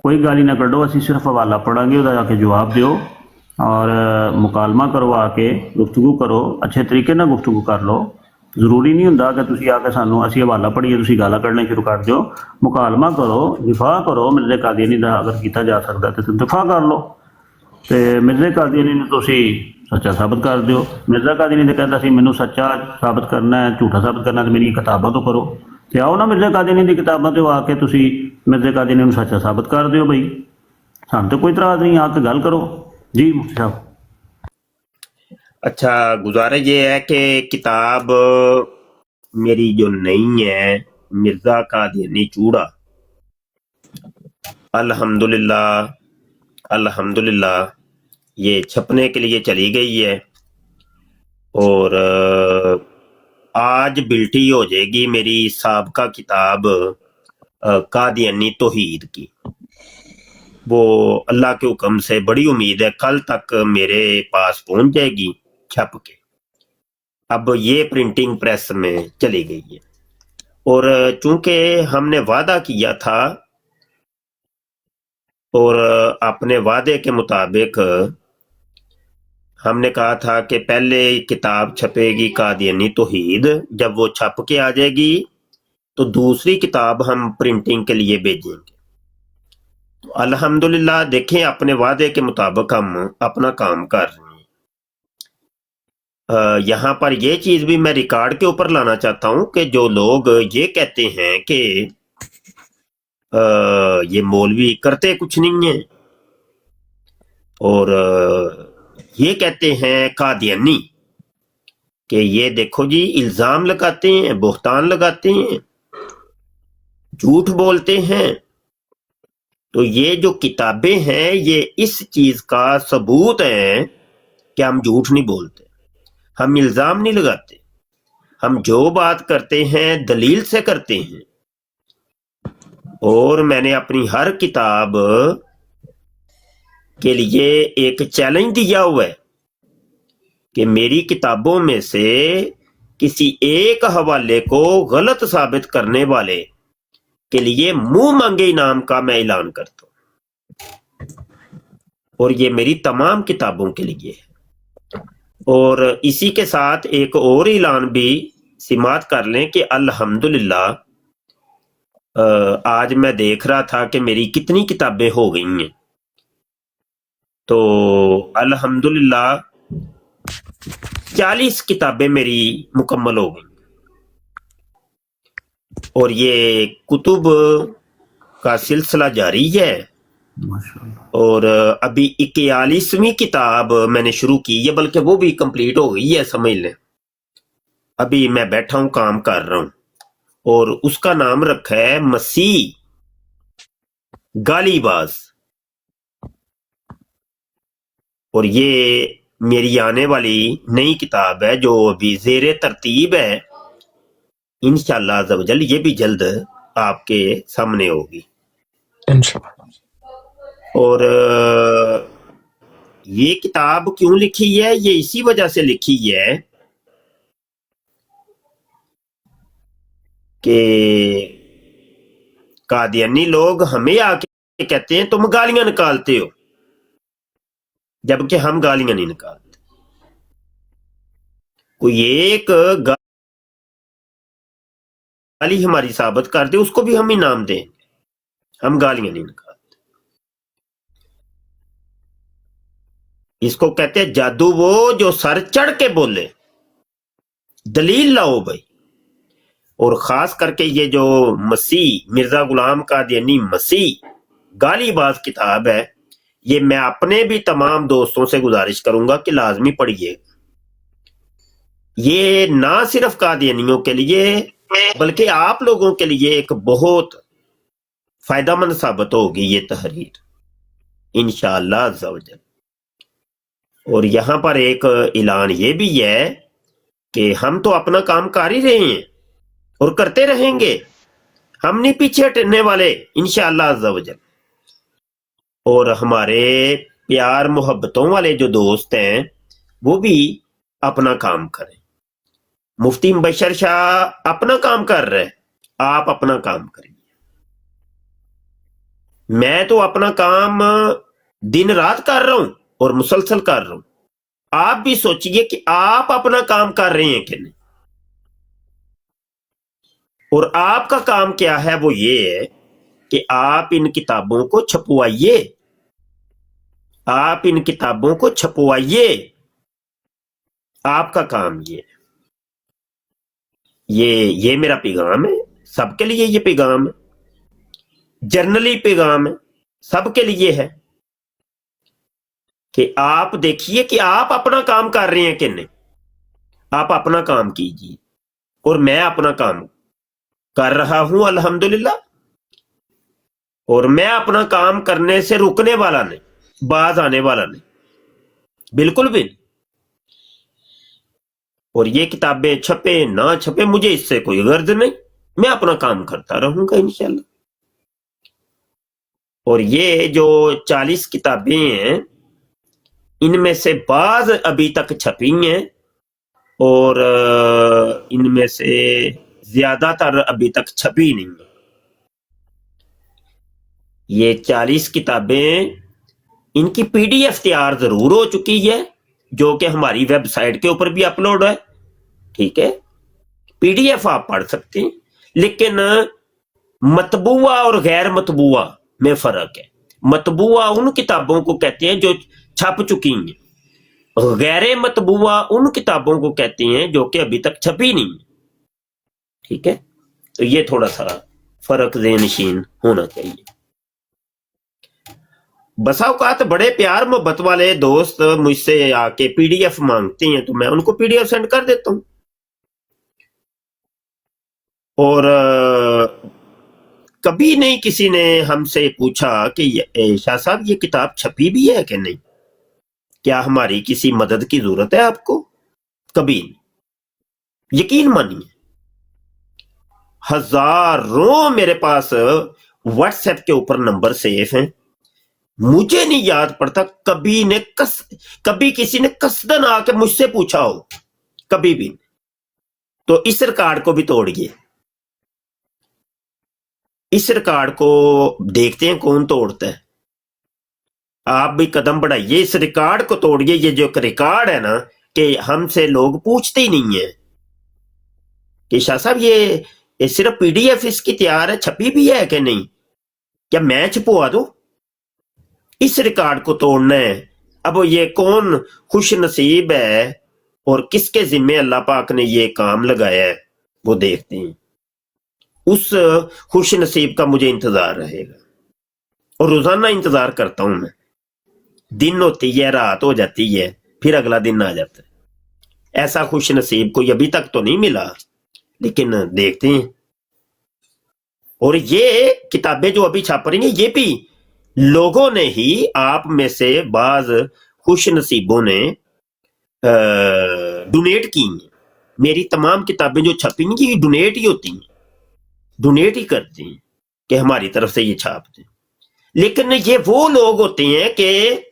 کوئی گالی نہ کڈو، اسی صرف حوالہ پڑھاں گے، وہ آ کے جواب دیو اور مکالمہ کرو، آ کے گفتگو کرو، اچھے طریقے نہ گفتگو کر لو۔ ضروری نہیں ہوں کہ تسی آ کے سانوں اسی حوالہ پڑھیے تسی گالا کڈنے شروع کر دیو۔ مکالمہ کرو، دفاع کرو، مرزا قادیانی دا اگر کیتا جا سکتا تو تم دفاع کر لو۔ تے مرزا قادیانی نے تسی سچا ثابت کر دیو۔ مرزا قادیانی تو کہتا سی مینوں سچا ثابت کرنا ہے، جھوٹا ثابت کرنا ہے تو میری کتاباں تو کرو۔ تے آؤ نا مرزا قادیانی دی کتاباں تے آ کے تسی مرزا قادیانی نوں سچا ثابت کر دیو بھائی، سان تو کوئی اعتراض نہیں، آ کے گل کرو۔ جی مفتی صاحب۔ اچھا، گزارش یہ ہے کہ کتاب میری جو نہیں ہے مرزا قادیانی چوڑا، الحمدللہ یہ چھپنے کے لیے چلی گئی ہے، اور آج بلٹی ہو جائے گی میری سابقہ کتاب قادیانی توحید کی۔ وہ اللہ کے حکم سے بڑی امید ہے کل تک میرے پاس پہنچ جائے گی چھپ کے۔ اب یہ پرنٹنگ پریس میں چلی گئی ہے، اور چونکہ ہم نے وعدہ کیا تھا اور اپنے وعدے کے مطابق ہم نے کہا تھا کہ پہلے کتاب چھپے گی قادیانی توحید، جب وہ چھپ کے آ جائے گی تو دوسری کتاب ہم پرنٹنگ کے لیے بھیجیں گے۔ تو الحمدللہ دیکھیں اپنے وعدے کے مطابق ہم اپنا کام کر رہے ہیں۔ یہاں پر یہ چیز بھی میں ریکارڈ کے اوپر لانا چاہتا ہوں کہ جو لوگ یہ کہتے ہیں کہ یہ مولوی کرتے کچھ نہیں ہیں، اور یہ کہتے ہیں قادیانی کہ یہ دیکھو جی الزام لگاتے ہیں، بہتان لگاتے ہیں، جھوٹ بولتے ہیں، تو یہ جو کتابیں ہیں یہ اس چیز کا ثبوت ہے کہ ہم جھوٹ نہیں بولتے، ہم الزام نہیں لگاتے، ہم جو بات کرتے ہیں دلیل سے کرتے ہیں۔ اور میں نے اپنی ہر کتاب کے لیے ایک چیلنج دیا ہوا ہے کہ میری کتابوں میں سے کسی ایک حوالے کو غلط ثابت کرنے والے کے لیے منہ مانگے انعام کا میں اعلان کرتا ہوں، اور یہ میری تمام کتابوں کے لیے ہے۔ اور اسی کے ساتھ ایک اور اعلان بھی سماعت کر لیں کہ الحمدللہ آج میں دیکھ رہا تھا کہ میری کتنی کتابیں ہو گئی ہیں، تو الحمدللہ 40 کتابیں میری مکمل ہو گئی، اور یہ کتب کا سلسلہ جاری ہے، اور ابھی 41ویں کتاب میں نے شروع کی ہے، بلکہ وہ بھی کمپلیٹ ہو گئی ہے سمجھ لیں۔ ابھی میں بیٹھا ہوں کام کر رہا ہوں، اور اس کا نام رکھا ہے مسیح گالی باز، اور یہ میری آنے والی نئی کتاب ہے جو ابھی زیر ترتیب ہے، انشاءاللہ عز و جل یہ بھی جلد آپ کے سامنے ہوگی انشاءاللہ۔ اور یہ کتاب کیوں لکھی ہے؟ یہ اسی وجہ سے لکھی ہے کہ قادیانی لوگ ہمیں آ کے کہتے ہیں تم گالیاں نکالتے ہو، جبکہ ہم گالیاں نہیں نکالتے۔ کوئی ایک گالی ہماری ثابت کر دے، اس کو بھی ہم انعام دیں، ہم گالیاں نہیں نکالتے۔ اس کو کہتے ہیں جادو وہ جو سر چڑھ کے بولے، دلیل لاؤ بھائی۔ اور خاص کر کے یہ جو مسیح مرزا غلام قادیانی مسیح گالی باز کتاب ہے، یہ میں اپنے بھی تمام دوستوں سے گزارش کروں گا کہ لازمی پڑھیے۔ یہ نہ صرف قادیانیوں کے لیے بلکہ آپ لوگوں کے لیے ایک بہت فائدہ مند ثابت ہوگی یہ تحریر انشاءاللہ عز و جل۔ اور یہاں پر ایک اعلان یہ بھی ہے کہ ہم تو اپنا کام کر ہی رہے ہیں اور کرتے رہیں گے، ہم نہیں پیچھے ہٹنے والے انشاءاللہ عز و جل۔ اور ہمارے پیار محبتوں والے جو دوست ہیں وہ بھی اپنا کام کریں۔ مفتی مبشر شاہ اپنا کام کر رہے، آپ اپنا کام کریں۔ मैं तो अपना काम दिन रात कर रहा हूं और मुसलसल कर रहा हूं। आप भी सोचिए कि आप अपना काम कर रहे हैं कि नहीं। और आपका काम क्या है, वो ये है कि आप इन किताबों को छपवाइए, आप इन किताबों को छपवाइए। आपका काम ये मेरा पैगाम है, सबके लिए ये पैगाम है, जर्नली पैगाम है, सबके लिए है कि आप देखिए कि आप अपना काम कर रहे हैं कि नहीं। आप अपना काम कीजिए और मैं अपना काम कर रहा हूं अल्हम्दुलिल्लाह। और मैं अपना काम करने से रुकने वाला नहीं, बाज आने वाला नहीं, बिल्कुल भी नहीं। और ये किताबें छपे ना छपे मुझे इससे कोई गर्ज नहीं, मैं अपना काम करता रहूंगा इंशाल्लाह। और ये जो 40 किताबें हैं, इनमें से बाज अभी तक छपी हैं और इनमें से ज्यादातर अभी तक छपी नहीं है। ये 40 किताबें, इनकी पीडीएफ तैयार जरूर हो चुकी है, जो कि हमारी वेबसाइट के ऊपर भी अपलोड है। ठीक है, पीडीएफ आप पढ़ सकते हैं, लेकिन मतबूआ और गैर मतबूआ में फर्क है। मतबूआ उन किताबों को कहते हैं जो छप चुकी हैं, गैर मतबूआ उन किताबों को कहते हैं जो कि अभी तक छपी नहीं। ठीक है, तो ये थोड़ा सा फर्क ज़हनशीन होना चाहिए। बसा औकात बड़े प्यार मोहब्बत वाले दोस्त मुझसे आके पीडीएफ मांगते हैं, तो मैं उनको पीडीएफ सेंड कर देता हूं। और कभी नहीं किसी ने हमसे पूछा कि शाह साहब ये किताब छपी भी है कि नहीं, क्या हमारी किसी मदद की जरूरत है आपको, कभी नहीं। यकीन मानिए, हजारों मेरे पास व्हाट्सएप के ऊपर नंबर सेफ हैं, मुझे नहीं याद पड़ता कभी किसी ने कसदन आके मुझसे पूछा हो, कभी भी। तो इस रिकॉर्ड को भी तोड़िए, इस रिकॉर्ड को देखते हैं कौन तोड़ता है। आप भी कदम बढ़ाइए, इस रिकॉर्ड को तोड़िए। ये जो रिकॉर्ड है ना, कि हमसे लोग पूछते ही नहीं है कि शाह साहब ये सिर्फ पीडीएफ इसकी तैयार है, छपी भी है कि नहीं, क्या मैं छपवा दूं। इस रिकॉर्ड को तोड़ना है। अब ये कौन खुश नसीब है और किसके जिम्मे अल्लाह पाक ने ये काम लगाया है, वो देखते हैं। उस खुश नसीब का मुझे इंतजार रहेगा और रोजाना इंतजार करता हूं मैं। दिन होती है, रात हो जाती है, फिर अगला दिन आ जाता है। ऐसा खुश नसीब कोई अभी तक तो नहीं मिला, लेकिन देखते हैं। और ये किताबें जो अभी छप रही हैं, ये भी लोगों ने ही, आप में से बाज खुश नसीबों ने डोनेट की हैं। मेरी तमाम किताबें जो छपी हैं, ये डोनेट ही होती हैं, डोनेट ही करते हैं कि हमारी तरफ से ये छापते हैं। लेकिन ये वो लोग होते हैं कि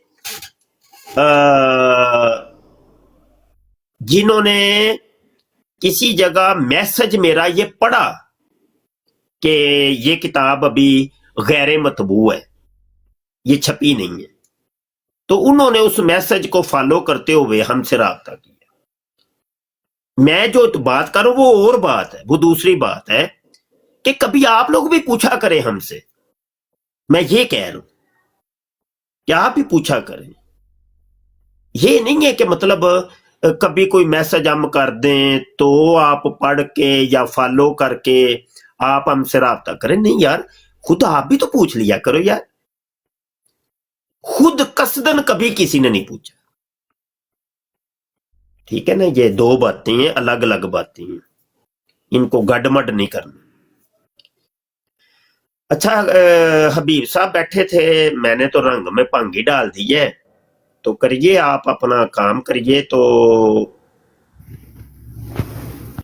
जिन्होंने किसी जगह मैसेज मेरा ये पढ़ा कि ये किताब अभी गैर मतबू है, ये छपी नहीं है, तो उन्होंने उस मैसेज को फॉलो करते हुए हमसे राब्ता किया। मैं जो बात करूं वो और बात है, वो दूसरी बात है कि कभी आप लोग भी पूछा करें हमसे। मैं ये कह रहा हूं कि आप भी पूछा करें। ये नहीं है कि मतलब कभी कोई मैसेज हम कर दें तो आप पढ़ के या फॉलो करके आप हमसे राब्ता करें। नहीं यार, खुद आप भी तो पूछ लिया करो यार। खुद कसदन कभी किसी ने नहीं पूछा। ठीक है ना, ये दो बातें हैं, अलग अलग बातें हैं, इनको गडमड नहीं करना। अच्छा, हबीब साहब बैठे थे, मैंने तो रंग में भंगी डाल दी है, तो करिए आप अपना काम करिए। तो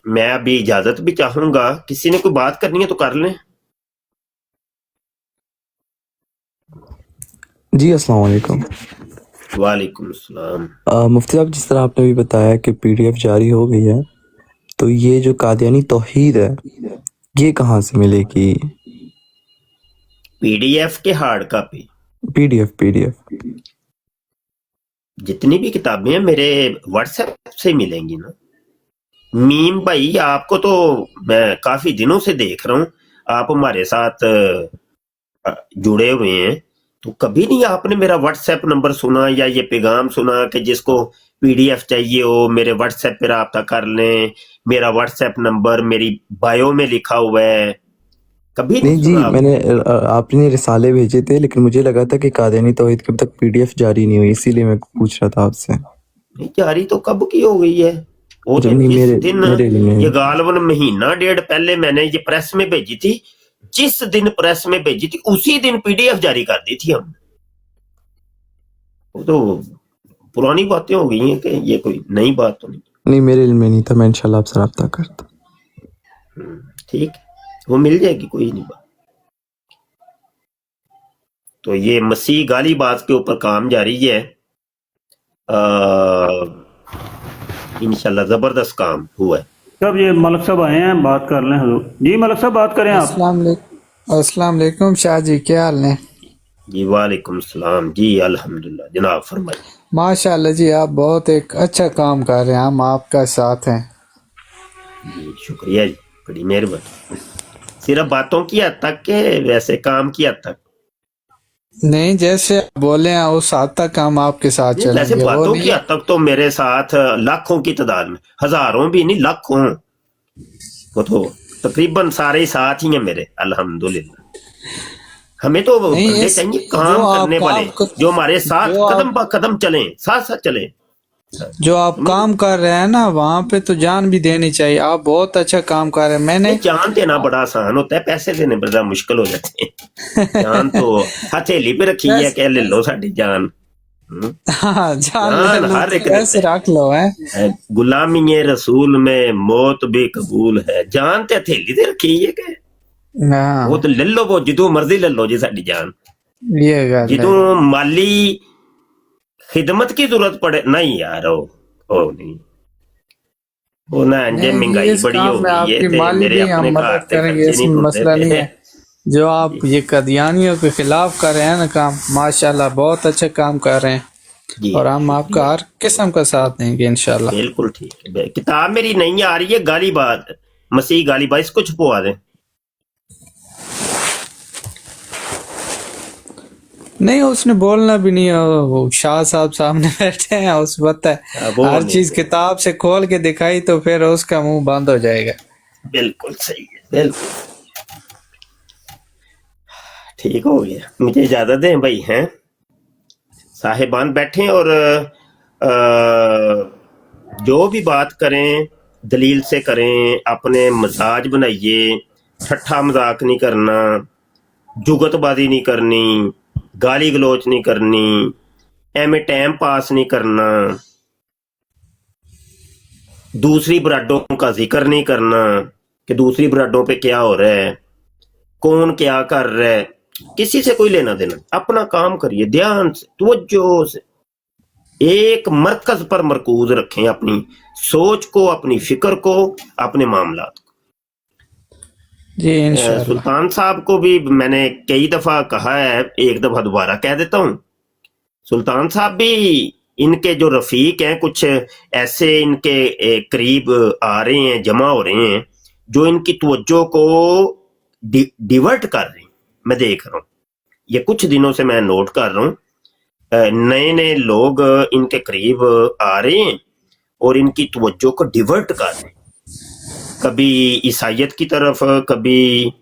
मैं अभी इजाजत भी चाहूंगा, किसी ने कोई बात करनी है तो कर लें। जी अस्सलाम वालेकुम। वालेकुम अस्सलाम। मुफ्ती साहब, जिस तरह आपने भी बताया कि पीडीएफ जारी हो गई है, तो ये जो कादियानी तौहीद है ये कहाँ से मिलेगी? PDF के हार्ड कॉपी? PDF। जितनी भी किताबें हैं मेरे व्हाट्सएप से मिलेंगी ना। मीम भाई, आपको तो मैं काफी दिनों से देख रहा हूँ, आप हमारे साथ जुड़े हुए हैं, तो कभी नहीं आपने मेरा व्हाट्सएप नंबर सुना या ये पैगाम सुना कि जिसको PDF चाहिए हो मेरे व्हाट्सएप पे राब्ता कर लें, मेरा व्हाट्सएप नंबर मेरी बायो में लिखा हुआ है, कभी नहीं नहीं जी, सुना आपने? मैंने आपने रिसाले भेजे थे, लेकिन मुझे लगा था कि कादियानी तौहीद के अब तक PDF जारी नहीं हुई, इसीलिए मैं पूछ रहा था आपसे। नहीं, जारी तो कब की हो गई है? वो जब दिन, नहीं, जिस मेरे दिन लिए ये गालबन महीना डेढ़ पहले मैंने ये प्रेस में भेजी थी, जिस दिन प्रेस में भेजी थी उसी दिन PDF जारी कर दी थी हम। वो तो पुरानी बातें हो गई हैं कि ये कोई नई बात तो नहीं। नहीं, मेरे इल्म में नहीं था, मैं इंशाल्लाह आपसे रब्ता करता। ठीक, वो मिल जाएगी, कोई नहीं बात। तो ये मसीह गाली बात के ऊपर काम जारी है, इंशाल्लाह जबरदस्त काम हुआ है। सब ये मलक साहब आए हैं, बात कर लें हुजूर। जी मलक साहब बात करें आप। अस्सलाम वालेकुम शाह जी, क्या हाल है? जी वालेकुम सलाम जी, अल्हम्दुलिल्लाह। जनाब फरमाइए। माशाल्लाह जी, आप बहुत एक अच्छा काम कर रहे हैं, हम आपका साथ हैं। जी शुक्रिया जी, बड़ी मेहरबानी। सिर्फ बातों की हद तक के वैसे काम की हद तक नहीं, जैसे आप बोले हैं उस हद तक हम आपके साथ नहीं, वैसे चलेंगे। वो बातों की नहीं, हद तक तो मेरे साथ लाखों की तादाद में, हजारों भी नहीं, लाखों, वो तो तकरीबन सारे ही साथ ही हैं मेरे, अल्हम्दुलिल्लाह। हमें तो नहीं बंदे इस चाहिए जो काम आप करने वाले, काम जो हमारे साथ जो कदम आप ब कदम चलें, साथ साथ चलें। जो आप समझ काम कर रहे हैं ना, वहाँ पे तो जान भी देनी चाहिए। आप बहुत अच्छा काम कर रहे हैं। नहीं, मैंने जान देना बड़ा आसान होता है, पैसे देने बड़ा मुश्किल हो जाते हैं। जान तो हथेली पे रखी है, कैसे क्या ले लो साड़ी जान। हाँ, जान ले जान लो हर तो एक देता ऐसे रख लो है। गुलामी रसूल में मौत भी कबूल है, जान ते हथेली ते रखी है कि वो हाँ, तो ले लो, वो जिदों मर्जी ले लो जी साड़ी जान। ये गल है। जिदों माली खिदमत की जरूरत पड़े, नहीं यार, ओ नहीं, वो ना इंजे नहीं जी, महंगाई इस बड़ी काम हो में गई है आपकी ते माली मेरे भी हम अपने घर मदद ते करेंगे, खर्चे नहीं इसमें टुरदे मसला नहीं पे। है। जो आप ये कदियानियों के खिलाफ कर रहे हैं ना काम, माशाल्लाह बहुत अच्छा काम कर रहे हैं, जी और हम आपका शुक्रिया, हर किस्म का साथ देंगे इंशाल्लाह। बिल्कुल ठीक है। किताब मेरी नहीं आ रही है, गाली बात, मसीह गाली बात, इसको छुपवा दें। नहीं, उसने बोलना भी नहीं है, वो शाह साहब सामने बैठे हैं, उस पता है वो हर नहीं चीज बोल, किताब से खोल के दिखाई तो फिर उसका मुंह बंद हो जाएगा। बिल्कुल सही है, बिल्कुल ठीक हो गया। मुझे इजाजत दें भाई, हैं साहिबान बैठे, और जो भी बात करें दलील से करें, अपने मजाज बनाइए, ठट्ठा मजाक नहीं करना, जुगतबाजी नहीं करनी, गाली गलोच नहीं करनी, एवं टाइम पास नहीं करना, दूसरी ब्राडों का जिक्र नहीं करना कि दूसरी ब्राडों पे क्या हो रहा है, कौन क्या कर रहा है, किसी से कोई लेना देना, अपना काम करिए ध्यान से, तवज्जो से, एक मरकज पर मरकूज रखें अपनी सोच को, अपनी फिक्र को, अपने मामलात को। जी इंशाल्लाह। सुल्तान साहब को भी मैंने कई दफा कहा है, एक दफा दोबारा कह देता हूँ, सुल्तान साहब भी इनके जो रफीक हैं, कुछ ऐसे इनके करीब आ रहे हैं, जमा हो रहे हैं, जो इनकी तवज्जो को डिवर्ट कर रहे हैं। मैं देख रहा हूँ, ये कुछ दिनों से मैं नोट कर रहा हूँ, नए नए लोग इनके करीब आ रहे हैं और इनकी तवज्जो को डिवर्ट कर रहे हैं, कभी ईसाइयत की तरफ, कभी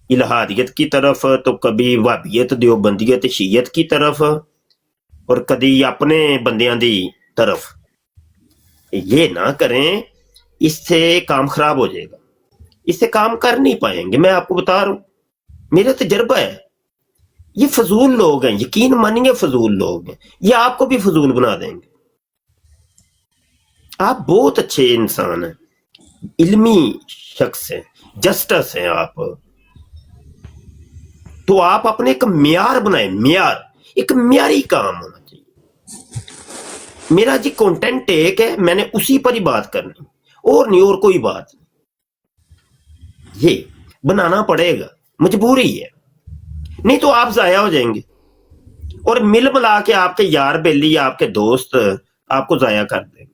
इलाहादियत की तरफ, तो कभी वहाबियत, देवबंदियत, शीयत की तरफ, और कभी अपने बंदियां दी तरफ। ये ना करें, इससे काम खराब हो जाएगा, इससे काम कर नहीं पाएंगे। मैं आपको बता रहा हूं, मेरा तजर्बा है, ये फजूल लोग हैं, यकीन मानिए फजूल लोग हैं, ये आपको भी फजूल बना देंगे। आप बहुत अच्छे इंसान हैं, इल्मी शख्स हैं, जस्टिस हैं आप, तो आप अपने एक म्यार बनाए, म्यार, एक म्यारी काम होना चाहिए। मेरा जी कंटेंट एक है, मैंने उसी पर ही बात करनी, और नहीं, और कोई बात नहीं, ये बनाना पड़ेगा, मजबूरी है। نہیں تو آپ ضائع ہو جائیں گے اور مل ملا کے آپ کے یار بیلی یا آپ کے دوست آپ کو ضائع کر دیں گے،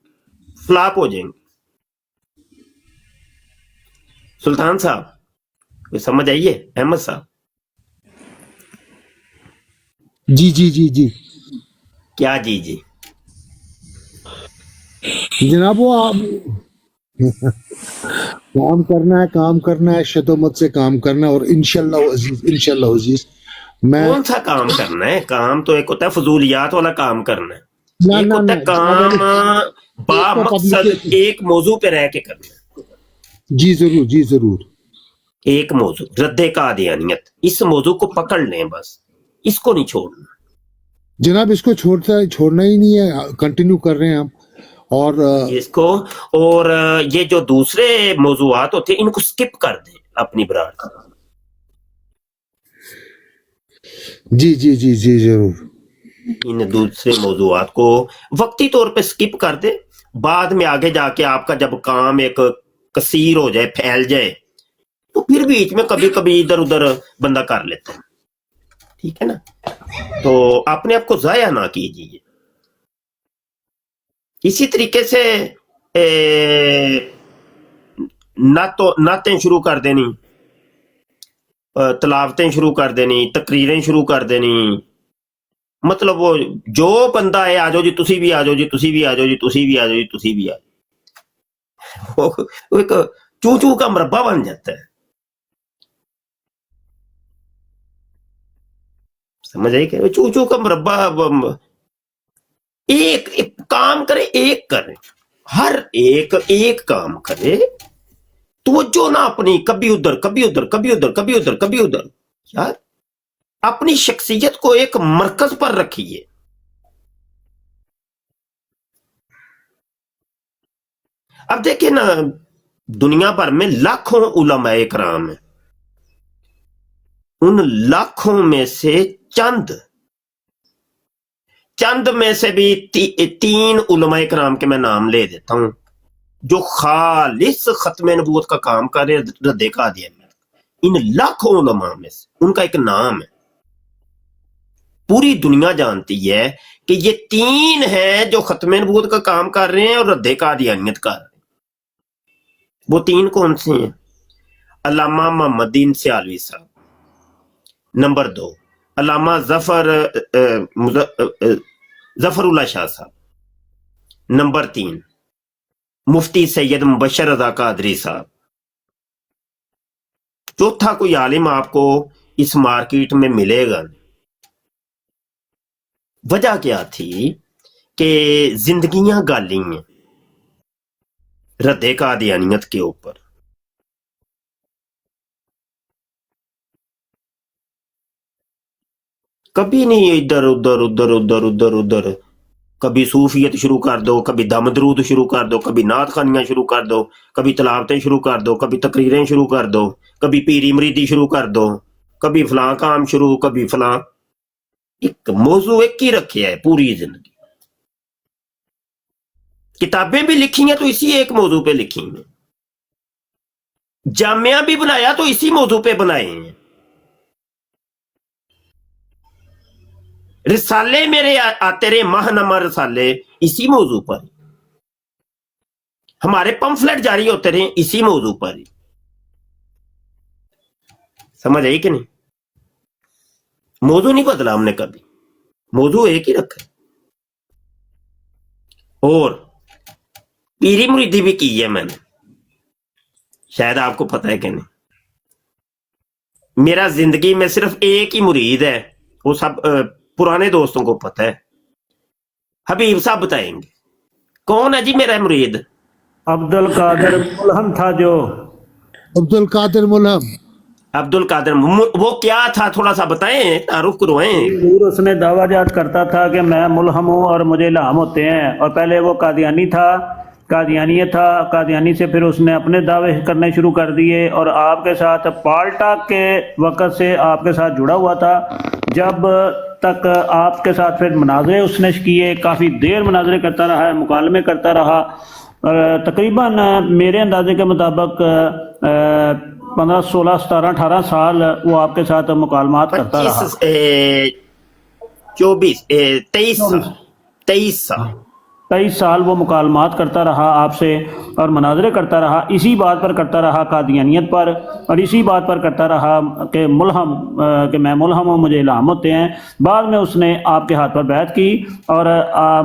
فلاپ ہو جائیں گے۔ سلطان صاحب کوئی سمجھ آئیے؟ احمد صاحب جی جی جی جی کیا جی جی؟ جناب وہ آپ کام کرنا ہے شدت سے کام کرنا ہے، اور انشاءاللہ عزیز میں کون سا کام کرنا ہے؟ کام تو ایک ہوتا ہے فضولیات والا کام کرنا ہے، نہ ایک نہ ہوتا نہ ہے کام با مقصد ایک موضوع پہ رہ کے کرنا ہے۔ جی ضرور جی ضرور ایک موضوع رد قادیانیت، اس موضوع کو پکڑ لیں، بس اس کو نہیں چھوڑنا جناب، اس کو چھوڑنا ہی نہیں ہے، کنٹینیو کر رہے ہیں ہم۔ اور اس کو، اور یہ جو دوسرے موضوعات ہوتے ہیں ان کو سکپ کر دیں اپنی برار سے۔ جی جی جی جی ضرور ان دوسرے موضوعات کو وقتی طور پہ سکپ کر دیں، بعد میں آگے جا کے آپ کا جب کام ایک کثیر ہو جائے، پھیل جائے، تو پھر بیچ میں کبھی کبھی ادھر ادھر بندہ کر لیتا ہے، ٹھیک ہے نا؟ تو اپنے آپ کو ضائع نہ کیجیے۔ اسی طریقے سے نعتیں شروع کر دینی، تلاوتیں شروع کر دینی، تقریریں شروع کر دینی، مطلب وہ جو بندہ ہے آجو جی تسی بھی آجو جی تسی بھی آجو جی تسی بھی آجو جی تسی بھی آجو، وہ ایک چوں چوں کا مربع بن جاتا ہے۔ سمجھ آئی کہ چوں چوں کا مربع، ایک کام کرے، ایک کرے، ہر ایک کام کرے، توجہ نہ اپنی کبھی ادھر کبھی ادھر کبھی ادھر کبھی ادھر کبھی ادھر، یار اپنی شخصیت کو ایک مرکز پر رکھیے۔ اب دیکھیں نا، دنیا بھر میں لاکھوں علماء کرام ہیں، ان لاکھوں میں سے چند میں سے بھی 3 علماء کرام کے میں نام لے دیتا ہوں جو خالص ختم نبوت کا کام کر رہے ہیں، رد قادیانیت۔ ان لاکھوں علماء میں سے ان کا ایک نام ہے، پوری دنیا جانتی ہے کہ یہ 3 ہیں جو ختم نبوت کا کام کر رہے ہیں اور رد قادیانیت کر رہے ہیں۔ وہ 3 کون سے ہیں؟ علامہ محمد دین سیالوی صاحب، نمبر 2 علامہ ظفر اللہ شاہ صاحب، نمبر 3 مفتی سید مبشر رضا قادری صاحب۔ چوتھا کوئی عالم آپ کو اس مارکیٹ میں ملے گا نہیں۔ وجہ کیا تھی کہ زندگیاں گالی ہیں رد قادیانیت کے اوپر۔ کبھی نہیں ادھر ادھر ادھر ادھر ادھر ادھر، کبھی صوفیت شروع کر دو، کبھی دم درود شروع کر دو، کبھی نعت خوانیاں شروع کر دو، کبھی تلاوتیں شروع کر دو، کبھی تقریریں شروع کر دو، کبھی پیری مریدی شروع کر دو، کبھی فلاں کام شروع، کبھی فلاں۔ ایک موضوع ایک ہی رکھے ہے پوری زندگی۔ کتابیں بھی لکھی ہیں تو اسی ایک موضوع پہ لکھی ہیں، جامعہ بھی بنایا تو اسی موضوع پہ بنائے ہیں، رسالے میرے آتے رہے ماہنامہ رسالے اسی موضوع پر، ہمارے پمفلٹ جاری ہوتے رہے اسی موضوع پر ہی۔ سمجھ آئی کہ نہیں؟ موضوع نہیں بدلا ہم نے کبھی، موضوع ایک ہی رکھا۔ اور پیری مریدی بھی کی ہے میں نے، شاید آپ کو پتہ ہے کہ نہیں۔ میرا زندگی میں صرف ایک ہی مرید ہے، وہ سب پرانے دوستوں کو پتہ ہے، حبیب صاحب بتائیں گے کون ہے جی میرا مرید۔ عبد القادر ملہم تھا جو، عبد القادر ملہم، عبد القادر وہ کیا تھا تھوڑا سا بتائیں، تعارف کروائیں۔ دور اس میں دعویٰ جات کرتا تھا کہ میں ملہم ہوں اور مجھے الہام ہوتے ہیں، اور پہلے وہ قادیانی تھا، قادیانیت تھا، قادیانی سے پھر اس نے اپنے دعوے کرنے شروع کر دیے، اور آپ کے ساتھ پالٹا کے وقت سے آپ کے ساتھ جڑا ہوا تھا، جب تک آپ کے ساتھ پھر مناظرے اس نے کیے، کافی دیر مناظرے کرتا رہا ہے، مکالمے کرتا رہا، تقریباً میرے اندازے کے مطابق 15, 16, 17, 18 साल वो आपके साथ मुकालमात करता रहा। 23 साल 23 साल वो मुकालमात करता रहा आपसे और मनाजरे करता रहा, इसी बात पर करता रहा कादियानियत पर, और इसी बात पर करता रहा कि मैं मुलहम हूँ, मुझे इल्हाम होते हैं। बाद में उसने आपके हाथ पर बैत की और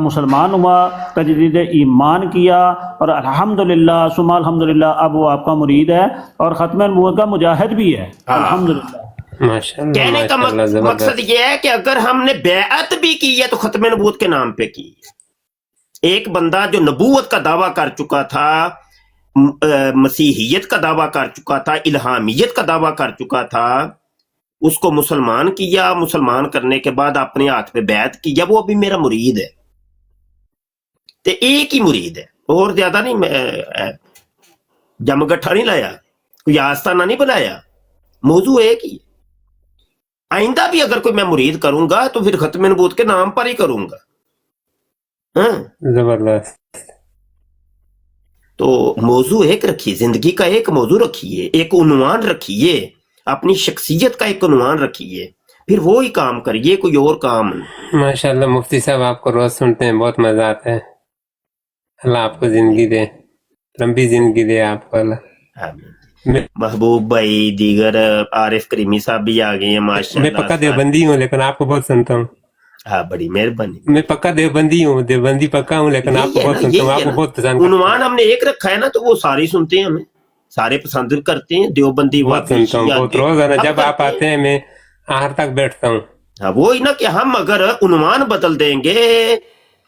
मुसलमान हुआ, तजदीद ईमान किया, और अल्हम्दुलिल्लाह सुम्मा अल्हम्दुलिल्लाह अब वो आपका मुरीद है और ख़त्म नबूवत का मुजाहिद भी है। अल्हम्दुलिल्लाह। माशाल्लाह कहने का माशाल्लाह मकसद जबरदस्त। ये है कि अगर हमने बैअत भी की है तो खत्म नबूवत के नाम पे की है। एक बंदा जो नबूवत का दावा कर चुका था, मसीहियत का दावा कर चुका था, इल्हामियत का दावा कर चुका था, उसको मुसलमान किया, मुसलमान करने के बाद अपने हाथ पे बैत किया, वो अभी मेरा मुरीद है। ते एक ही मुरीद है, और ज्यादा नहीं, जमगट्ठा नहीं लाया, कोई आस्ताना नहीं बनाया, मौजू एक ही। आइंदा भी अगर कोई मैं मुरीद करूंगा तो फिर खत्म नबूवत के नाम पर ही करूंगा। हाँ। जबरदस्त। तो मौजू एक रखिए, जिंदगी का एक मौजू रखिए, एक उन्वान रखिए, अपनी शख्सियत का एक उन्वान रखिए, फिर वो ही काम करिए, कोई और काम नहीं। माशाल्लाह मुफ्ती साहब आपको रोज सुनते हैं, बहुत मजा आता है। अल्लाह आपको जिंदगी दे, लंबी जिंदगी दे आपको अल्लाह। आमीन। महबूब भाई, दीगर आरिफ करीमी साहब भी आ गए हैं मैं माशाल्लाह। पक्का देवबंदी हूँ लेकिन आपको बहुत सुनता हूँ। हाँ, बड़ी मेहरबानी। मैं पक्का देवबंदी हूँ, देवबंदी पक्का हूँ, लेकिन आपको बहुत सुनता हूँ, आपको बहुत पसंद करता हूँ। उन्वान हमने एक रखा है ना, तो वो सारे सुनते हैं, हमें सारे पसंद करते हैं। देवबंदी बहुत सुनता हूँ, बहुत रोजाना जब आप आते हैं मैं आखिर तक बैठता हूँ। हाँ, वो ही ना कि हम अगर उन्वान बदल देंगे,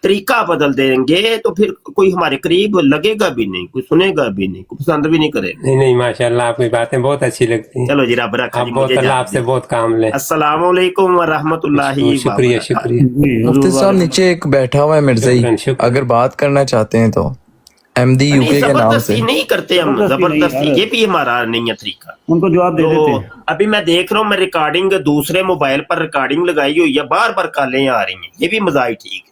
तरीका बदल देंगे, तो फिर कोई हमारे करीब लगेगा भी नहीं, कोई सुनेगा भी नहीं, कोई पसंद भी नहीं करेगा। नहीं नहीं माशाल्लाह आपकी बातें बहुत अच्छी लगती हैं। चलो जी, रब रखा आप जी, बहुत मुझे अल्लाह इजाजत आपसे दीजिए। बहुत काम लें। अस्सलाम वालेकुम व रहमतुल्लाहि व शुक्रिया बरकातहू। शुक्रिया। मुफ्ती साहब नीचे एक बैठा हुआ है मिर्ज़ाई, शुक्रान, शुक्रान। अगर बात करना चाहते हैं तो MD नहीं, UK के नाम जबरदस्ती से। नहीं करते हम, जबरदस्ती नहीं जबरदस्ती यार। ये भी हमारा नहीं है तरीका। उनको जवाब दे देते तो हैं। अभी मैं देख रहा हूँ, मैं रिकॉर्डिंग दूसरे मोबाइल पर रिकॉर्डिंग लगाई हुई है, बार बार कॉलें आ रही हैं, ये भी मजाक ठीक है।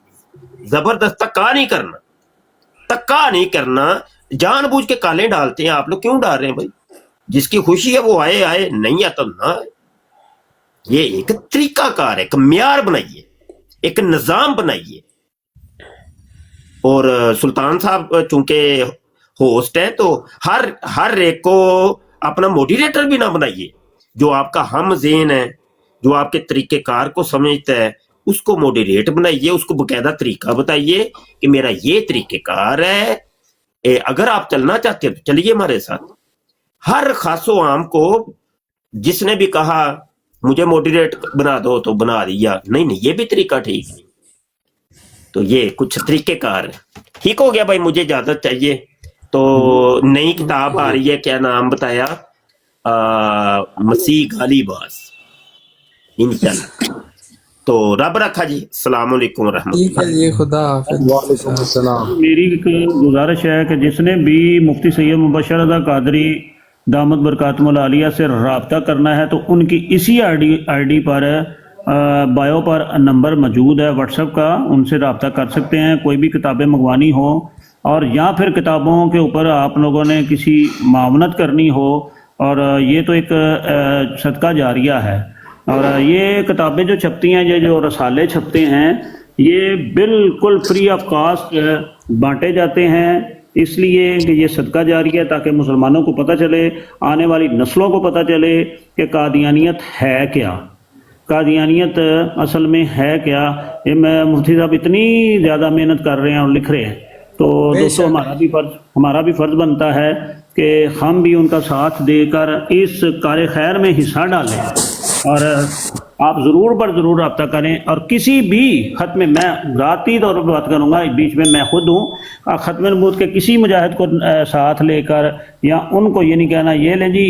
जबरदस्त धक्का नहीं करना, धक्का नहीं करना, जानबूझ के कॉलें डालते हैं आप लोग, क्यों डाल रहे हैं भाई? जिसकी खुशी है वो आए आए, नहीं आता ना आए। ये एक तरीका कार है, एक म्यार बनाइए, एक निजाम बनाइए। और सुल्तान साहब चूंकि होस्ट है, तो हर एक को अपना मोटिवेटर भी ना बनाइए। जो आपका हम ज़ेन है, जो आपके तरीके कार को समझता है, उसको मोडरेट बनाइए, उसको बकायदा तरीका बताइए कि मेरा ये तरीके कार है, अगर आप चलना चाहते हैं तो चलिए हमारे साथ। हर खासो आम को जिसने भी कहा मुझे मोटिवेट बना दो तो बना दिया, नहीं ये भी तरीका ठीक नहीं। तो ये कुछ तरीके कार है। ठीक हो गया भाई, मुझे इजाजत चाहिए। तो नई किताब आ रही है, क्या नाम बताया? मसीह गालीबाज, इंशाल्लाह। तो रब रखा जी, अस्सलाम वालेकुम ठीक है जी, खुदा हाफिज। वालेकुम अस्सलाम। मेरी एक गुजारिश है कि जिसने भी मुफ्ती सैयद मुबशर रज़ा कादरी दामद बरकातुहुल आलिया से रब्ता करना है, तो उनकी इसी आईडी पर बायो पर नंबर मौजूद है व्हाट्सएप का, उनसे रब्ता कर सकते हैं। कोई भी किताबें मंगवानी हो, और या फिर किताबों के ऊपर आप लोगों ने किसी मावनत करनी हो, और ये तो एक सदका जारिया है। और ये किताबें जो छपती हैं, ये जो रसाले छपते हैं, ये बिल्कुल फ्री ऑफ कास्ट बांटे जाते हैं, इसलिए कि ये सदका जारिया है, ताकि मुसलमानों को पता चले, आने वाली नस्लों को पता चले कि कादियानियत है क्या, कादियानियत असल में है क्या। ये मैं मुफ्ती साहब इतनी ज़्यादा मेहनत कर रहे हैं और लिख रहे हैं, तो दोस्तों हमारा भी फ़र्ज़ बनता है कि हम भी उनका साथ देकर इस कार्य खैर में हिस्सा डालें। और आप ज़रूर बर ज़रूर रब्ता करें, और किसी भी ख़त में, मैं ज़ाती तौर पर बात करूँगा, बीच में मैं खुद हूँ, ख़त्म नबूवत के किसी मुजाहिद को साथ लेकर, या उनको ये नहीं कहना ये लें जी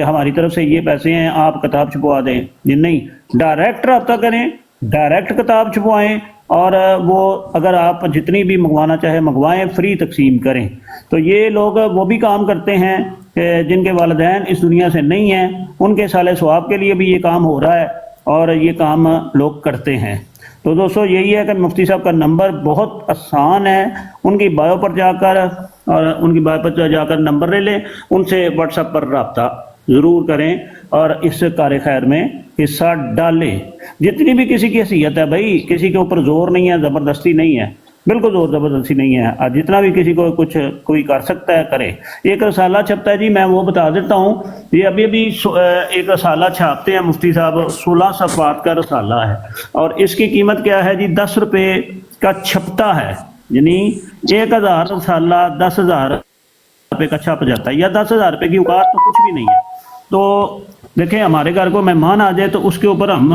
हमारी तरफ से ये पैसे हैं आप किताब छपवा दें, ये नहीं, डायरेक्ट रब्ता करें, डायरेक्ट किताब छपवाएँ, और वो अगर आप जितनी भी मंगवाना चाहे मंगवाएं, फ्री तकसीम करें। तो ये लोग वो भी काम करते हैं जिनके वालिदैन इस दुनिया से नहीं हैं, उनके साले सवाब के लिए भी ये काम हो रहा है, और ये काम लोग करते हैं। तो दोस्तों यही है कि मुफ्ती साहब का नंबर बहुत आसान है, उनकी बायो पर जाकर नंबर ले लें, उनसे व्हाट्सएप पर रब्ता ضرور کریں اور اس کار خیر میں حصہ ڈالیں. جتنی بھی کسی کی حیثیت ہے بھائی, کسی کے اوپر زور نہیں ہے, زبردستی نہیں ہے, بالکل زور زبردستی نہیں ہے, اور جتنا بھی کسی کو کچھ کوئی کر سکتا ہے کرے. ایک رسالہ چھپتا ہے جی, میں وہ بتا دیتا ہوں, یہ ابھی ایک رسالہ چھاپتے ہیں مفتی صاحب, 16 صفحات کا رسالہ ہے, اور اس کی قیمت کیا ہے جی, 10 روپے کا چھپتا ہے, یعنی 1000 رسالہ 10,000 روپے کا چھپ جاتا ہے, یا 10,000 روپے کی اوقات تو کچھ بھی نہیں ہے. تو دیکھیں ہمارے گھر کو مہمان آ جائے تو اس کے اوپر ہم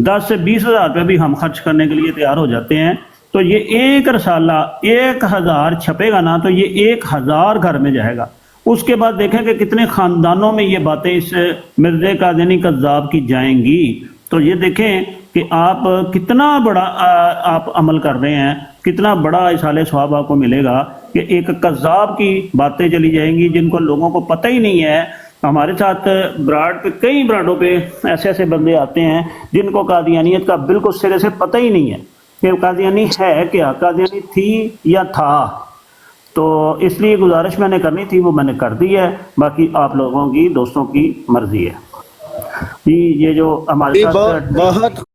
10 سے 20,000 روپے بھی ہم خرچ کرنے کے لیے تیار ہو جاتے ہیں. تو یہ ایک رسالہ 1000 چھپے گا نا, تو یہ 1000 گھر میں جائے گا. اس کے بعد دیکھیں کہ کتنے خاندانوں میں یہ باتیں اس مرزا قادیانی کذاب کی جائیں گی. تو یہ دیکھیں کہ آپ کتنا بڑا آپ عمل کر رہے ہیں, کتنا بڑا اصالہ ثواب آپ کو ملے گا کہ ایک کذاب کی باتیں چلی جائیں گی جن کو لوگوں کو پتہ ہی نہیں ہے. ہمارے ساتھ براڈ پہ, کئی براڈوں پہ ایسے ایسے بندے آتے ہیں جن کو قادیانیت کا بالکل سرے سے پتہ ہی نہیں ہے کہ قادیانی ہے کیا, قادیانی تھی یا تھا. تو اس لیے گزارش میں نے کرنی تھی, وہ میں نے کر دی ہے, باقی آپ لوگوں کی دوستوں کی مرضی ہے. جی یہ جو ہمارے ساتھ بہت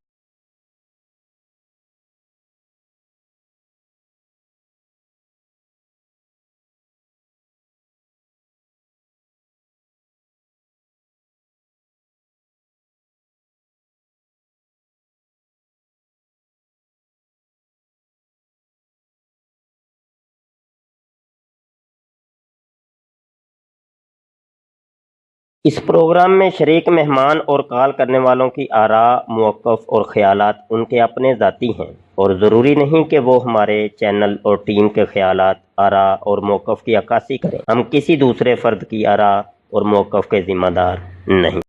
اس پروگرام میں شریک مہمان اور کال کرنے والوں کی آراء، موقف اور خیالات ان کے اپنے ذاتی ہیں اور ضروری نہیں کہ وہ ہمارے چینل اور ٹیم کے خیالات، آراء اور موقف کی عکاسی کریں. ہم کسی دوسرے فرد کی آراء اور موقف کے ذمہ دار نہیں.